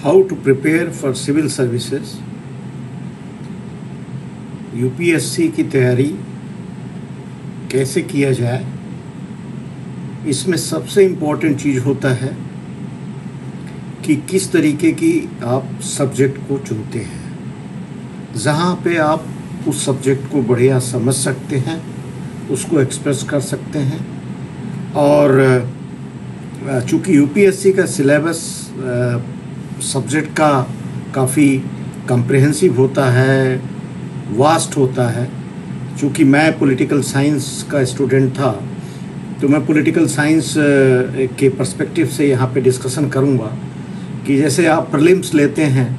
How to prepare for civil services, UPSC की तैयारी कैसे किया जाए। इसमें सबसे इम्पोर्टेंट चीज़ होता है कि किस तरीके की आप सब्जेक्ट को चुनते हैं, जहाँ पे आप उस सब्जेक्ट को बढ़िया समझ सकते हैं, उसको एक्सप्रेस कर सकते हैं। और चूँकि यूपीएससी का सिलेबस सब्जेक्ट का काफ़ी कम्प्रिहेंसिव होता है, वास्ट होता है। चूँकि मैं पॉलिटिकल साइंस का स्टूडेंट था, तो मैं पॉलिटिकल साइंस के पर्सपेक्टिव से यहाँ पे डिस्कशन करूँगा कि जैसे आप प्रीलिम्स लेते हैं,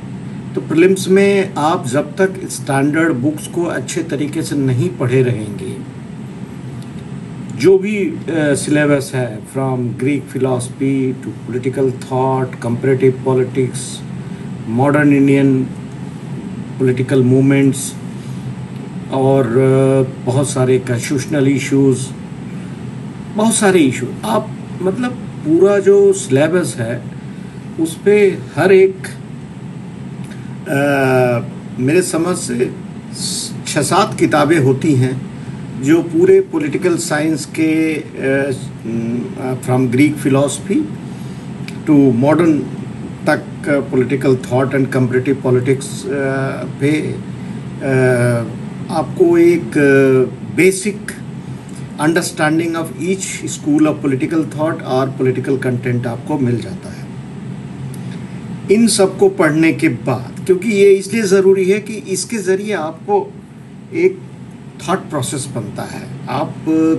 तो प्रीलिम्स में आप जब तक स्टैंडर्ड बुक्स को अच्छे तरीके से नहीं पढ़े रहेंगे, जो भी सिलेबस है from Greek philosophy to political thought, comparative politics, modern Indian political movements और बहुत सारे कॉन्स्टिट्यूशनल इश्यूज़, बहुत सारे इशू, आप मतलब पूरा जो सिलेबस है उस पे हर एक मेरे समझ से 6-7 किताबें होती हैं जो पूरे पॉलिटिकल साइंस के from Greek philosophy to modern तक political thought and comparative politics पे आपको एक basic understanding of each school of political thought और पॉलिटिकल कंटेंट आपको मिल जाता है। इन सब को पढ़ने के बाद, क्योंकि ये इसलिए ज़रूरी है कि इसके ज़रिए आपको एक थॉट प्रोसेस बनता है। आप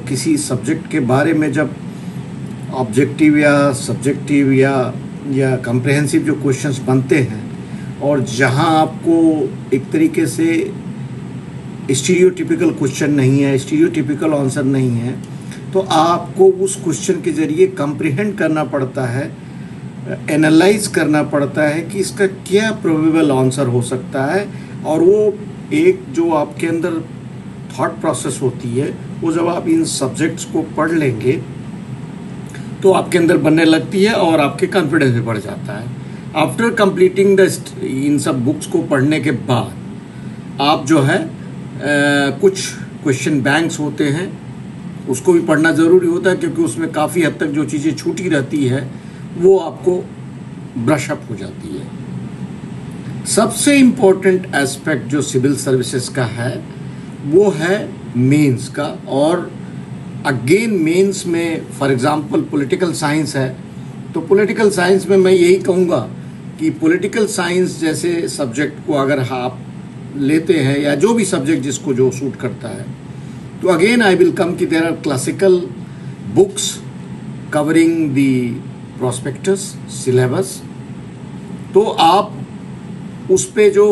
किसी सब्जेक्ट के बारे में जब ऑब्जेक्टिव या सब्जेक्टिव या कम्प्रिहेंसिव जो क्वेश्चंस बनते हैं, और जहां आपको एक तरीके से स्टीरियोटिपिकल क्वेश्चन नहीं है, स्टीरियोटिपिकल आंसर नहीं है, तो आपको उस क्वेश्चन के ज़रिए कम्प्रिहेंड करना पड़ता है, एनालाइज करना पड़ता है कि इसका क्या प्रोबेबल आंसर हो सकता है। और वो एक जो आपके अंदर थॉट प्रोसेस होती है, वो जब आप इन सब्जेक्ट्स को पढ़ लेंगे तो आपके अंदर बनने लगती है और आपके कॉन्फिडेंस भी बढ़ जाता है। आफ्टर कंप्लीटिंग इन सब बुक्स को पढ़ने के बाद आप जो है कुछ क्वेश्चन बैंक्स होते हैं, उसको भी पढ़ना ज़रूरी होता है, क्योंकि उसमें काफ़ी हद तक जो चीज़ें छूटी रहती है वो आपको ब्रश अप हो जाती है। सबसे इम्पोर्टेंट एस्पेक्ट जो सिविल सर्विसेज का है वो है मेंस का। और अगेन मेंस में फॉर एग्जांपल पॉलिटिकल साइंस है, तो पॉलिटिकल साइंस में मैं यही कहूँगा कि पॉलिटिकल साइंस जैसे सब्जेक्ट को अगर आप लेते हैं, या जो भी सब्जेक्ट जिसको जो सूट करता है, तो अगेन आई विल कम कि there are classical books covering the prospectus syllabus. तो आप उस पे जो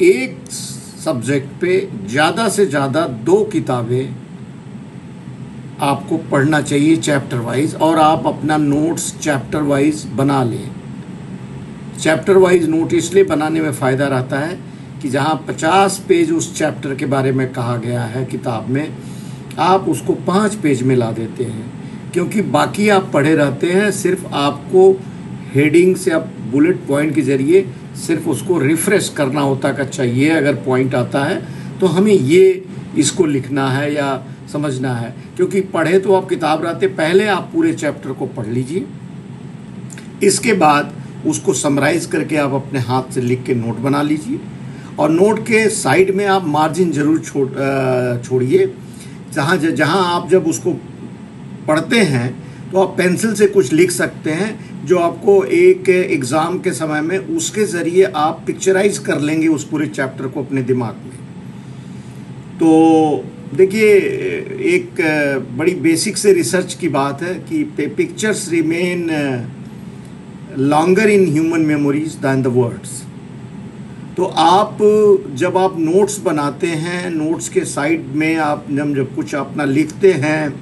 एक सब्जेक्ट पे ज़्यादा से ज़्यादा 2 किताबें आपको पढ़ना चाहिए चैप्टर वाइज, और आप अपना नोट्स चैप्टर वाइज बना लें। चैप्टर वाइज नोट इसलिए बनाने में फ़ायदा रहता है कि जहाँ 50 पेज उस चैप्टर के बारे में कहा गया है किताब में, आप उसको 5 पेज में ला देते हैं, क्योंकि बाकी आप पढ़े रहते हैं। सिर्फ आपको हेडिंग से आप बुलेट पॉइंट के ज़रिए सिर्फ उसको रिफ्रेश करना होता का चाहिए। अगर पॉइंट आता है तो हमें ये इसको लिखना है या समझना है, क्योंकि पढ़े तो आप किताब रहते, पहले आप पूरे चैप्टर को पढ़ लीजिए, इसके बाद उसको समराइज करके आप अपने हाथ से लिख के नोट बना लीजिए। और नोट के साइड में आप मार्जिन जरूर छोड़िए। जहाँ आप जब उसको पढ़ते हैं तो आप पेंसिल से कुछ लिख सकते हैं, जो आपको एक एग्ज़ाम के समय में उसके ज़रिए आप पिक्चराइज कर लेंगे उस पूरे चैप्टर को अपने दिमाग में। तो देखिए, एक बड़ी बेसिक से रिसर्च की बात है कि pictures remain longer in human memories than the words. तो आप जब आप नोट्स बनाते हैं, नोट्स के साइड में आप जब कुछ अपना लिखते हैं,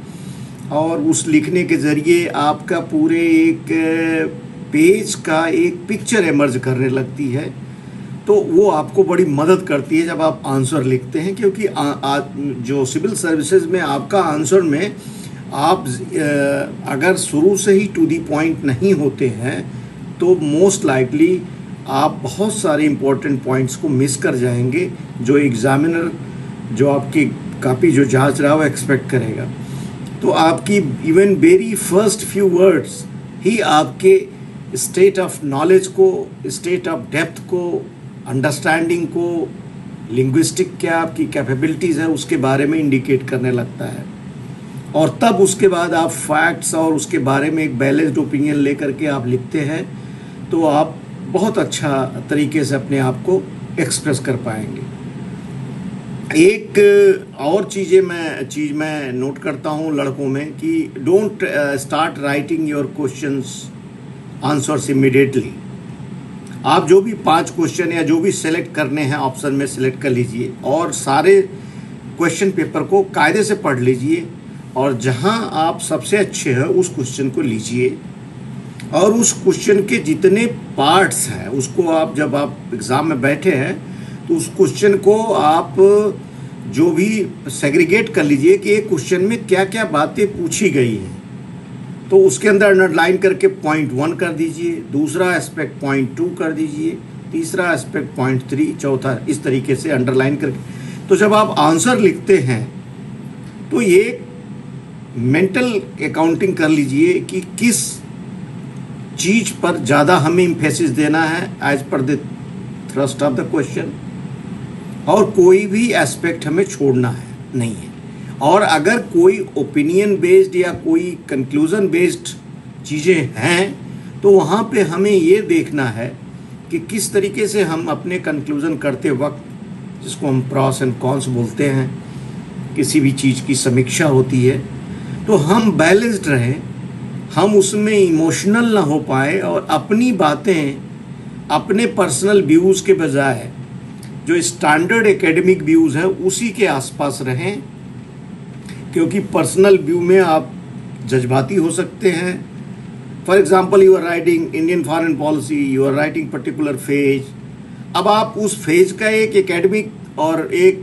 और उस लिखने के ज़रिए आपका पूरे एक पेज का एक पिक्चर इमर्ज करने लगती है, तो वो आपको बड़ी मदद करती है जब आप आंसर लिखते हैं। क्योंकि जो सिविल सर्विसेज में आपका आंसर में आप अगर शुरू से ही टू दी पॉइंट नहीं होते हैं तो मोस्ट लाइकली आप बहुत सारे इम्पोर्टेंट पॉइंट्स को मिस कर जाएंगे जो एग्जामिनर जो आपकी कॉपी जो जांच रहा है वो एक्सपेक्ट करेगा। तो आपकी even very first few words ही आपके स्टेट ऑफ नॉलेज को, स्टेट ऑफ डेप्थ को, अंडरस्टैंडिंग को, लिंग्विस्टिक क्या आपकी कैपेबिलिटीज़ है उसके बारे में इंडिकेट करने लगता है। और तब उसके बाद आप फैक्ट्स और उसके बारे में एक बैलेंस्ड ओपिनियन लेकर के आप लिखते हैं तो आप बहुत अच्छा तरीके से अपने आप को एक्सप्रेस कर पाएंगे। एक और चीज़ मैं नोट करता हूँ लड़कों में कि don't start writing your questions answers immediately. आप जो भी 5 क्वेश्चन या जो भी सेलेक्ट करने हैं ऑप्शन में सेलेक्ट कर लीजिए और सारे क्वेश्चन पेपर को कायदे से पढ़ लीजिए और जहां आप सबसे अच्छे हैं उस क्वेश्चन को लीजिए और उस क्वेश्चन के जितने पार्ट्स हैं उसको आप जब आप एग्ज़ाम में बैठे हैं तो उस क्वेश्चन को आप जो भी सेग्रीगेट कर लीजिए कि एक क्वेश्चन में क्या क्या बातें पूछी गई हैं तो उसके अंदर अंडरलाइन करके पॉइंट 1 कर दीजिए, दूसरा एस्पेक्ट पॉइंट 2 कर दीजिए, तीसरा एस्पेक्ट पॉइंट 3, चौथा इस तरीके से अंडरलाइन करके। तो जब आप आंसर लिखते हैं तो ये मेंटल अकाउंटिंग कर लीजिए कि किस चीज़ पर ज़्यादा हमें इम्फेसिस देना है as per the thrust of the question और कोई भी एस्पेक्ट हमें छोड़ना है नहीं है। और अगर कोई ओपिनियन बेस्ड या कोई कंक्लूज़न बेस्ड चीज़ें हैं तो वहाँ पे हमें ये देखना है कि किस तरीके से हम अपने कंक्लूज़न करते वक्त, जिसको हम प्रॉस एंड कॉन्स बोलते हैं, किसी भी चीज़ की समीक्षा होती है तो हम बैलेंस्ड रहें, हम उसमें इमोशनल ना हो पाए और अपनी बातें अपने पर्सनल व्यूज़ के बजाय जो स्टैंडर्ड एकेडमिक व्यूज़ है उसी के आसपास रहें। क्योंकि पर्सनल व्यू में आप जज्बाती हो सकते हैं। For example you are writing Indian foreign policy, you are writing particular phase. अब आप उस फेज का एक एकेडमिक और एक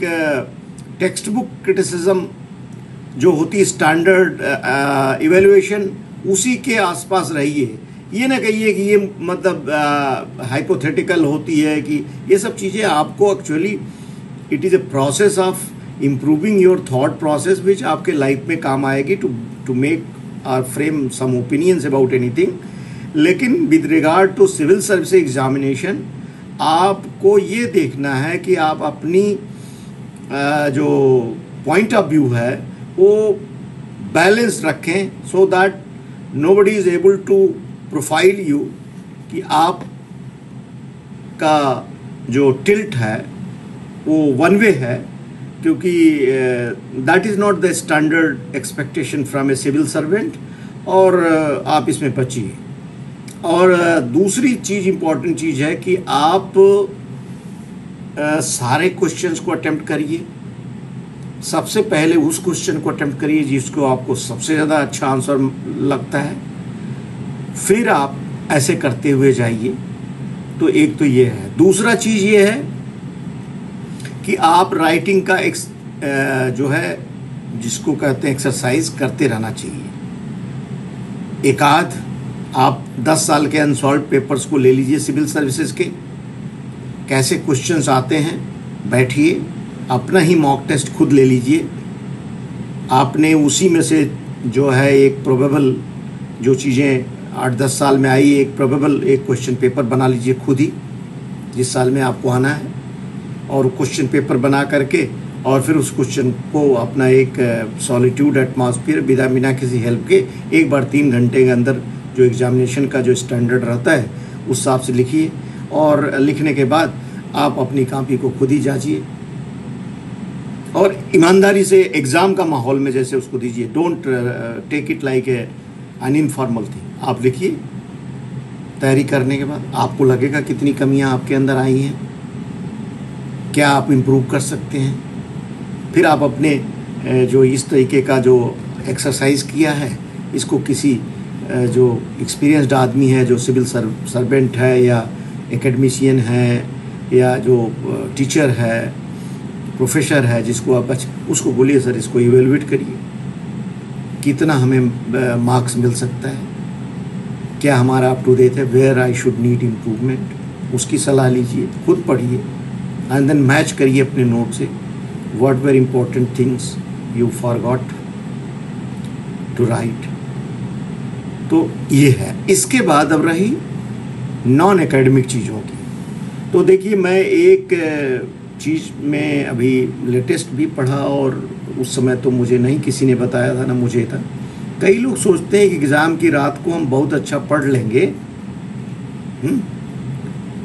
टेक्स्ट बुक क्रिटिसिज्म जो होती है स्टैंडर्ड इवेल्युएशन उसी के आसपास रहिए। ये ना कहिए कि ये मतलब हाइपोथेटिकल होती है कि ये सब चीज़ें आपको actually it is a process of improving your thought process which आपके लाइफ में काम आएगी to make or frame some opinions about anything. लेकिन with regard to civil service examination आपको ये देखना है कि आप अपनी जो पॉइंट ऑफ व्यू है वो बैलेंस रखें so that nobody is able to profile you कि आप का जो टिल्ट है वो वन वे है, क्योंकि that is not the standard expectation from a civil servant और आप इसमें बचिए। और दूसरी चीज़ इम्पॉर्टेंट चीज़ है कि आप सारे क्वेश्चंस को अटेम्प्ट करिए। सबसे पहले उस क्वेश्चन को अटेम्प्ट करिए जिसको आपको सबसे ज़्यादा अच्छा आंसर लगता है, फिर आप ऐसे करते हुए जाइए। तो एक तो ये है। दूसरा चीज़ ये है कि आप राइटिंग का एक जो है जिसको कहते हैं एक्सरसाइज करते रहना चाहिए। एक आध आप 10 साल के अनसॉल्व पेपर्स को ले लीजिए सिविल सर्विसेज के, कैसे क्वेश्चंस आते हैं, बैठिए अपना ही मॉक टेस्ट खुद ले लीजिए। आपने उसी में से जो है एक प्रोबेबल जो चीज़ें 8-10 साल में आई एक प्रोबेबल एक क्वेश्चन पेपर बना लीजिए खुद ही जिस साल में आपको आना है, और क्वेश्चन पेपर बना करके और फिर उस क्वेश्चन को अपना एक सॉलिट्यूड एटमॉस्फेयर बिना किसी हेल्प के एक बार 3 घंटे के अंदर जो एग्जामिनेशन का जो स्टैंडर्ड रहता है उस हिसाब से लिखिए। और लिखने के बाद आप अपनी कॉपी को खुद ही जांचिए और ईमानदारी से एग्ज़ाम का माहौल में जैसे उसको दीजिए। Don't take it like a an informal thing. आप लिखिए, तैयारी करने के बाद आपको लगेगा कितनी कमियां आपके अंदर आई हैं, क्या आप इम्प्रूव कर सकते हैं। फिर आप अपने जो इस तरीके का जो एक्सरसाइज किया है इसको किसी जो एक्सपीरियंस्ड आदमी है, जो सिविल सर्वेंट है या एकेडमिशियन है या जो टीचर है, प्रोफेसर है, जिसको आप उसको बोलिए सर इसको इवेलुएट करिए, कितना हमें मार्क्स मिल सकता है। क्या हमारा अप टू डेट है, where I should need improvement, उसकी सलाह लीजिए, खुद पढ़िए एंड देन मैच करिए अपने नोट से what were important things you forgot to write. तो ये है। इसके बाद अब रही नॉन एकेडमिक चीज़ों की। तो देखिए, मैं एक चीज़ में अभी लेटेस्ट भी पढ़ा और उस समय तो मुझे नहीं किसी ने बताया था, ना मुझे था। कई लोग सोचते हैं कि एग्ज़ाम की रात को हम बहुत अच्छा पढ़ लेंगे,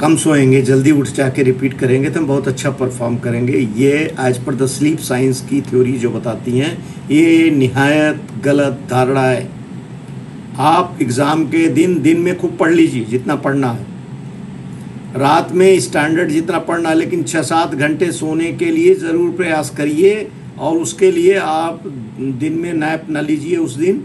कम सोएंगे, जल्दी उठ जाके रिपीट करेंगे तो हम बहुत अच्छा परफॉर्म करेंगे। ये as per the sleep science की थ्योरी जो बताती हैं, ये निहायत गलत धारणा है। आप एग्ज़ाम के दिन में खूब पढ़ लीजिए जितना पढ़ना है, रात में स्टैंडर्ड जितना पढ़ना है, लेकिन 6-7 घंटे सोने के लिए ज़रूर प्रयास करिए। और उसके लिए आप दिन में नैप न लीजिए उस दिन,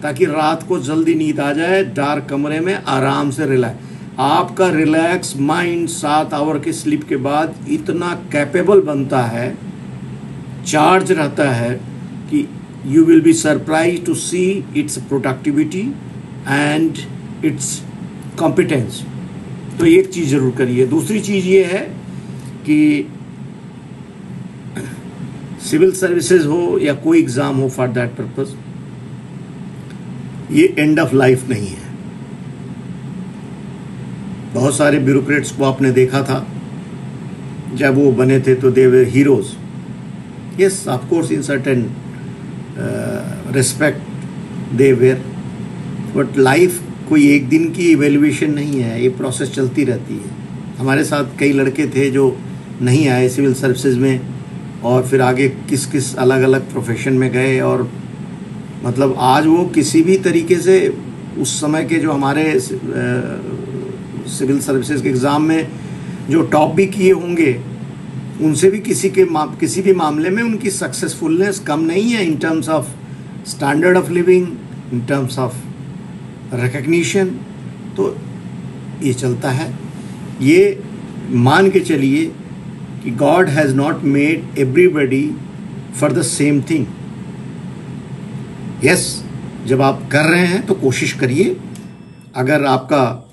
ताकि रात को जल्दी नींद आ जाए, डार्क कमरे में आराम से रिलैक्स। आपका रिलैक्स माइंड 7 आवर के स्लीप के बाद इतना कैपेबल बनता है, चार्ज रहता है कि you will be surprised to see its productivity and its competence। तो एक चीज़ ज़रूर करिए। दूसरी चीज़ ये है कि सिविल सर्विसेज हो या कोई एग्ज़ाम हो फॉर दैट पर्पस, ये एंड ऑफ लाइफ नहीं है। बहुत सारे ब्यूरोक्रेट्स को आपने देखा था, जब वो बने थे तो they were heroes. Yes, of course in certain respect they were, but life कोई एक दिन की इवेल्युएशन नहीं है, ये प्रोसेस चलती रहती है। हमारे साथ कई लड़के थे जो नहीं आए सिविल सर्विसेज में, और फिर आगे किस किस अलग अलग प्रोफेशन में गए, और मतलब आज वो किसी भी तरीके से उस समय के जो हमारे सिविल सर्विसेज के एग्ज़ाम में जो टॉप भी किए होंगे, उनसे भी किसी भी मामले में उनकी सक्सेसफुलनेस कम नहीं है, in terms of standard of living, in terms of recognition. तो ये चलता है। ये मान के चलिए कि God has not made everybody for the same thing. Yes, जब आप कर रहे हैं तो कोशिश करिए, अगर आपका